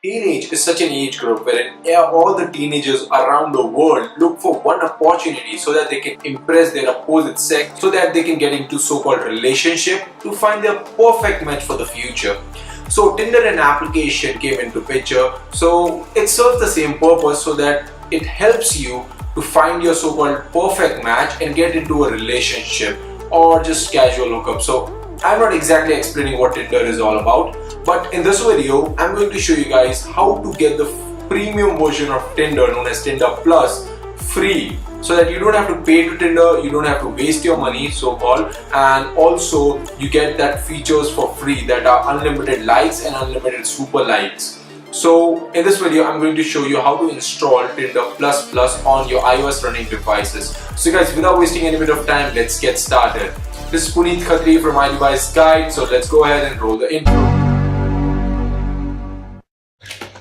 Teenage is such an age group wherein all the teenagers around the world look for one opportunity so that they can impress their opposite sex, so that they can get into so-called relationship to find their perfect match for the future. So Tinder, an application, came into picture. So it serves the same purpose, so that it helps you to find your so-called perfect match and get into a relationship or just casual hookup. So I'm not exactly explaining what Tinder is all about, but in this video I'm going to show you guys how to get the premium version of Tinder known as Tinder Plus free, so that you don't have to pay to Tinder, you don't have to waste your money so called, and also you get that features for free, that are unlimited likes and unlimited super likes. So in this video I'm going to show you how to install Tinder Plus on your iOS running devices. So guys, without wasting any bit of time, let's get started. This is Puneet Khatri from iDevice Guide, so let's go ahead and roll the intro.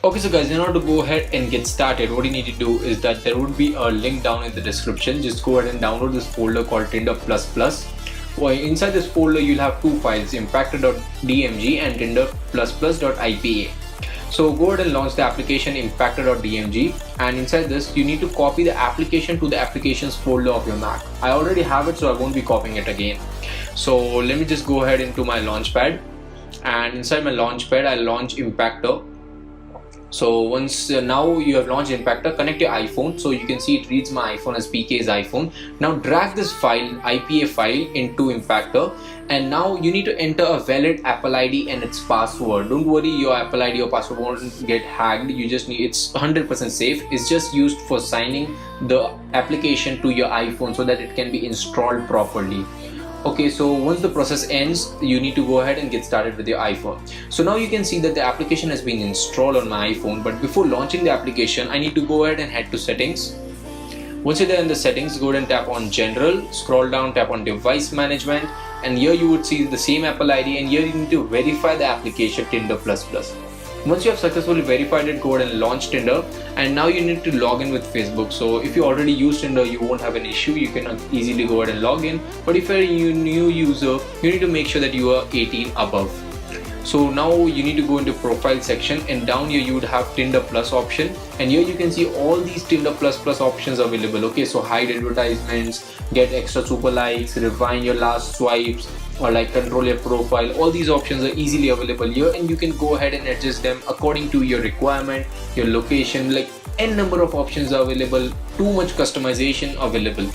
Okay, so guys, in order to go ahead and get started, what you need to do is that there would be a link down in the description. Just go ahead and download this folder called Tinder Plus. Well, inside this folder you'll have two files, impactor.dmg and tinderplus.ipa. So go ahead and launch the application impactor.dmg, and inside this you need to copy the application to the applications folder of your Mac. I already have it, so I won't be copying it again. So let me just go ahead into my launchpad, and inside my launchpad I'll launch Impactor. So once now you have launched Impactor, connect your iPhone. So you can see it reads my iPhone as PK's iPhone. Now drag this file, IPA file, into Impactor, and now you need to enter a valid Apple ID and its password. Don't worry, your Apple ID or password won't get hacked. You just need, it's 100% safe. It's just used for signing the application to your iPhone so that it can be installed properly. Okay, so once the process ends, you need to go ahead and get started with your iPhone. So now you can see that the application has been installed on my iPhone, but before launching the application, I need to go ahead and head to settings. Once you're there in the settings, go ahead and tap on general, scroll down, tap on device management, and here you would see the same Apple ID, and here you need to verify the application Tinder Plus. Once you have successfully verified it, go ahead and launch Tinder, and now you need to log in with Facebook. So if you already use Tinder, you won't have an issue, you can easily go ahead and log in. But if you're a new user, you need to make sure that you are 18 above. So now you need to go into profile section, and down here you would have Tinder Plus option, and here you can see all these Tinder Plus options available. Okay, so hide advertisements, get extra super likes, rewind your last swipes, or like control your profile. All these options are easily available here, and you can go ahead and adjust them according to your requirement, your location. Like n number of options are available, too much customization available,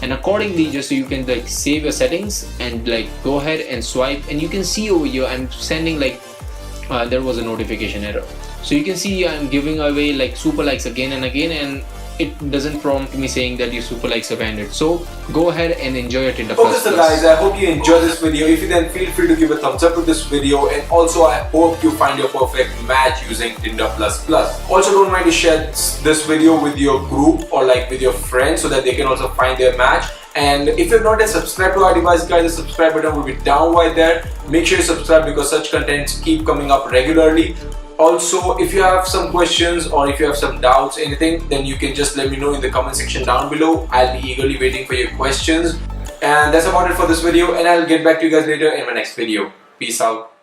and accordingly just so you can like save your settings and like go ahead and swipe. And you can see over here I'm sending like there was a notification error, so you can see I'm giving away like super likes again and again, and it doesn't prompt me saying that your super likes have ended. So go ahead and enjoy your Tinder Plus. Okay, so guys, I hope you enjoyed this video. If you then, feel free to give a thumbs up to this video, and also I hope you find your perfect match using Tinder Plus. Also don't mind to share this video with your group or like with your friends so that they can also find their match. And if you're not yet subscribed to our device guys, the subscribe button will be down right there. Make sure you subscribe because such contents keep coming up regularly. Also, if you have some questions or if you have some doubts, anything, then you can just let me know in the comment section down below. I'll be eagerly waiting for your questions. And that's about it for this video, and I'll get back to you guys later in my next video. Peace out.